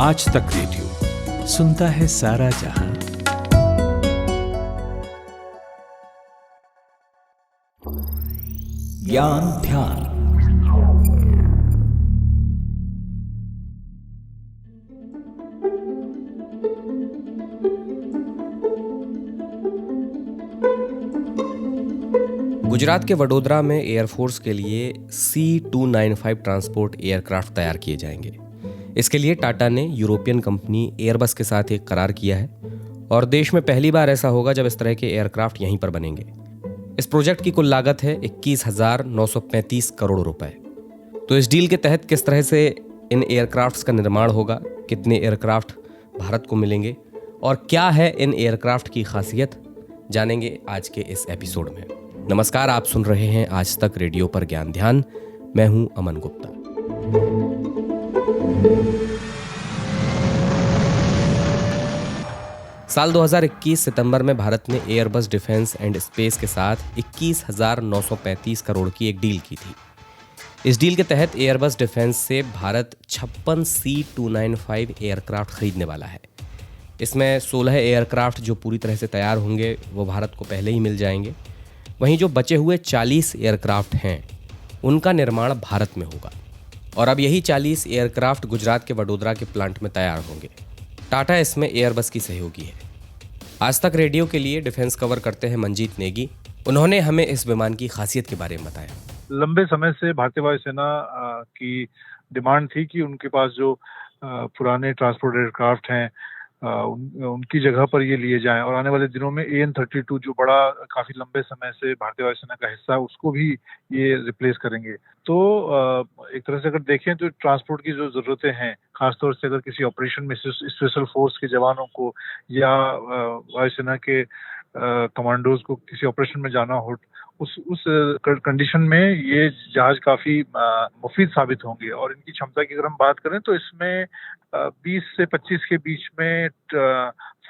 आज तक रेडियो सुनता है सारा जहां। ज्ञान ध्यान। गुजरात के वडोदरा में एयरफोर्स के लिए C295 ट्रांसपोर्ट एयरक्राफ्ट तैयार किए जाएंगे। इसके लिए टाटा ने यूरोपियन कंपनी एयरबस के साथ एक करार किया है और देश में पहली बार ऐसा होगा जब इस तरह के एयरक्राफ्ट यहीं पर बनेंगे। इस प्रोजेक्ट की कुल लागत है 21,935 करोड़ रुपए। तो इस डील के तहत किस तरह से इन एयरक्राफ्ट्स का निर्माण होगा, कितने एयरक्राफ्ट भारत को मिलेंगे और क्या है इन एयरक्राफ्ट की खासियत, जानेंगे आज के इस एपिसोड में। नमस्कार, आप सुन रहे हैं आज तक रेडियो पर ज्ञान ध्यान। मैं हूं अमन गुप्ता। साल 2021 सितंबर में भारत ने एयरबस डिफेंस एंड स्पेस के साथ 21,935 करोड़ की एक डील की थी। इस डील के तहत एयरबस डिफेंस से भारत 56 C295 एयरक्राफ्ट खरीदने वाला है। इसमें 16 एयरक्राफ्ट जो पूरी तरह से तैयार होंगे वो भारत को पहले ही मिल जाएंगे। वहीं जो बचे हुए 40 एयरक्राफ्ट हैं उनका निर्माण भारत में होगा और अब यही 40 एयरक्राफ्ट गुजरात के वडोदरा के प्लांट में तैयार होंगे। टाटा इसमें एयरबस की सहयोगी है। आज तक रेडियो के लिए डिफेंस कवर करते हैं मंजीत नेगी। उन्होंने हमें इस विमान की खासियत के बारे में बताया। लंबे समय से भारतीय वायुसेना की डिमांड थी कि उनके पास जो पुराने ट्रांसपोर्ट एयरक्राफ्ट हैं उनकी जगह पर ये लिए जाएं और आने वाले दिनों में AN-32 जो बड़ा काफी लंबे समय से भारतीय वायुसेना का हिस्सा है उसको भी ये रिप्लेस करेंगे। तो एक तरह से अगर देखें तो ट्रांसपोर्ट की जो जरूरतें हैं, खासतौर से अगर किसी ऑपरेशन में स्पेशल फोर्स के जवानों को या वायुसेना के कमांडोज को किसी ऑपरेशन में जाना हो, उस कंडीशन में ये जहाज काफी मुफीद साबित होंगे। और इनकी क्षमता की अगर हम बात करें तो इसमें 20 से 25 के बीच में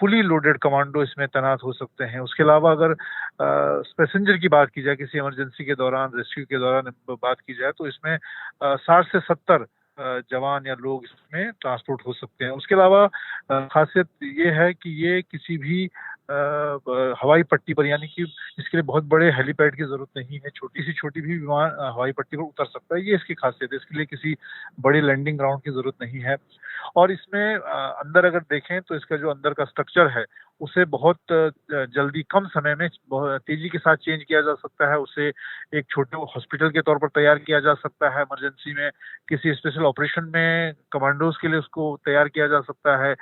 फुली लोडेड कमांडो इसमें तैनात हो सकते हैं। उसके अलावा अगर पैसेंजर की बात की जाए, किसी इमरजेंसी के दौरान, रेस्क्यू के दौरान बात की जाए तो इसमें 60 से 70 जवान या लोग इसमें ट्रांसपोर्ट हो सकते हैं। उसके अलावा खासियत ये है कि ये किसी भी हवाई पट्टी पर, यानी कि इसके लिए बहुत बड़े हेलीपैड की जरूरत नहीं है, छोटी भी विमान हवाई पट्टी पर उतर सकता है। ये इसकी खासियत है। इसके लिए किसी बड़े लैंडिंग ग्राउंड की जरूरत नहीं है। और इसमें अंदर अगर देखें तो इसका जो अंदर का स्ट्रक्चर है उसे बहुत जल्दी, कम समय में तेजी के साथ चेंज किया जा सकता है। उसे एक छोटे हॉस्पिटल के तौर पर तैयार किया जा सकता है। इमरजेंसी में, किसी स्पेशल ऑपरेशन में कमांडोज के लिए उसको तैयार किया जा सकता है।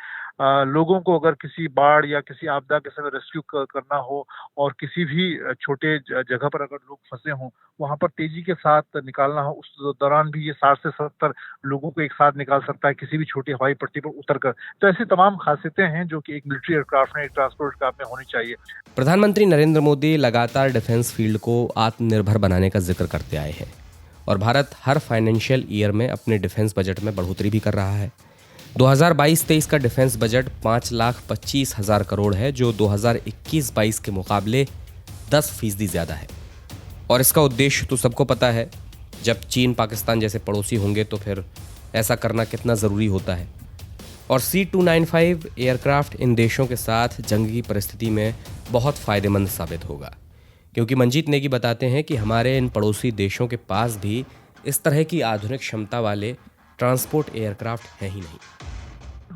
लोगों को अगर किसी बाढ़ या किसी आपदा के समय रेस्क्यू करना हो और किसी भी छोटे जगह पर अगर लोग फंसे हों, वहां पर तेजी के साथ निकालना हो, उस दौरान भी ये 60 से 70 लोगों को एक साथ निकाल सकता है किसी भी छोटी हवाई पट्टी पर उतरकर। तो ऐसी तमाम खासियतें हैं जो कि एक मिलिट्री एयरक्राफ्ट में, एक ट्रांसपोर्ट एयरक्राफ्ट में होनी चाहिए। प्रधानमंत्री नरेंद्र मोदी लगातार डिफेंस फील्ड को आत्मनिर्भर बनाने का जिक्र करते आए हैं और भारत हर फाइनेंशियल ईयर में अपने डिफेंस बजट में बढ़ोतरी भी कर रहा है। 2022-23 का डिफेंस बजट 5,25,000 करोड़ है, जो 2021-22 के मुकाबले 10% ज़्यादा है। और इसका उद्देश्य तो सबको पता है, जब चीन पाकिस्तान जैसे पड़ोसी होंगे तो फिर ऐसा करना कितना ज़रूरी होता है। और C295 एयरक्राफ्ट इन देशों के साथ जंग की परिस्थिति में बहुत फ़ायदेमंद साबित होगा, क्योंकि मंजीत नेगी बताते हैं कि हमारे इन पड़ोसी देशों के पास भी इस तरह की आधुनिक क्षमता वाले ट्रांसपोर्ट एयरक्राफ्ट हैं ही नहीं।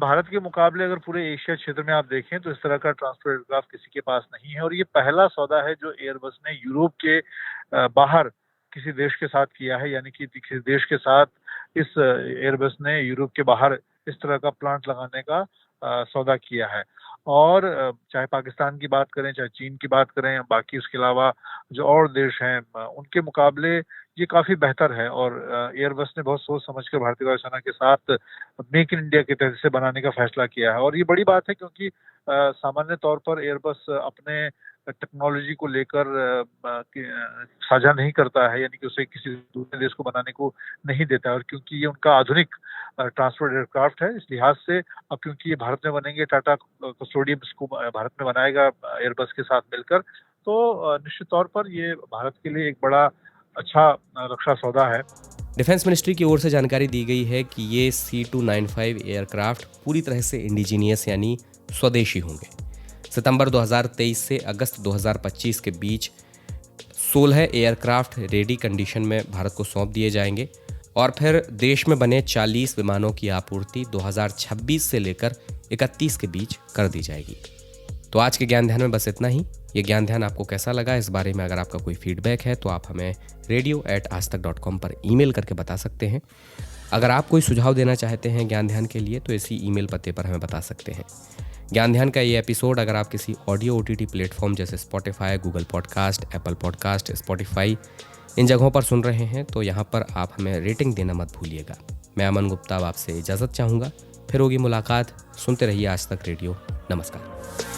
भारत के मुकाबले अगर पूरे एशिया क्षेत्र में आप देखें तो इस तरह का ट्रांसपोर्ट एयरक्राफ्ट किसी के पास नहीं है। और ये पहला सौदा है जो एयरबस ने यूरोप के बाहर किसी देश के साथ किया है, यानी कि किसी देश के साथ इस एयरबस ने यूरोप के बाहर इस तरह का प्लांट लगाने का सौदा किया है। और चाहे पाकिस्तान की बात करें, चाहे चीन की बात करें, बाकी उसके अलावा जो और देश हैं उनके मुकाबले ये काफी बेहतर है। और एयरबस ने बहुत सोच समझकर भारतीय वायुसेना के साथ मेक इन इंडिया के तहत से बनाने का फैसला किया है। और ये बड़ी बात है क्योंकि सामान्य तौर पर एयरबस अपने टेक्नोलॉजी को लेकर साझा नहीं करता है, यानी कि उसे किसी दूसरे देश को बनाने को नहीं देता है। और क्योंकि ये उनका आधुनिक ट्रांसपोर्ट एयरक्राफ्ट है, इस लिहाज से अब क्योंकि ये भारत में बनेंगे, टाटा कंसोर्टियम इसको भारत में बनाएगा एयरबस के साथ मिलकर, तो निश्चित तौर पर ये भारत के लिए एक बड़ा अच्छा रक्षा सौदा है। डिफेंस मिनिस्ट्री की ओर से जानकारी दी गई है कि ये C295 एयरक्राफ्ट पूरी तरह से इंडिजीनियस यानी स्वदेशी होंगे। सितंबर 2023 से अगस्त 2025 के बीच 16 एयरक्राफ्ट रेडी कंडीशन में भारत को सौंप दिए जाएंगे और फिर देश में बने 40 विमानों की आपूर्ति 2026 से लेकर 31 के बीच कर दी जाएगी। तो आज के ज्ञान ध्यान में बस इतना ही। ये ज्ञान ध्यान आपको कैसा लगा, इस बारे में अगर आपका कोई फीडबैक है तो आप हमें radio@aajtak.com पर ईमेल करके बता सकते हैं। अगर आप कोई सुझाव देना चाहते हैं ज्ञान ध्यान के लिए तो इसी ईमेल पते पर हमें बता सकते हैं। ज्ञान ध्यान का ये एपिसोड अगर आप किसी ऑडियो OTT प्लेटफॉर्म जैसे Spotify, Google podcast, Apple podcast, Spotify इन जगहों पर सुन रहे हैं तो यहाँ पर आप हमें रेटिंग देना मत भूलिएगा। मैं अमन गुप्ता आपसे इजाज़त चाहूँगा। फिर होगी मुलाकात। सुनते रहिए आज तक रेडियो। नमस्कार।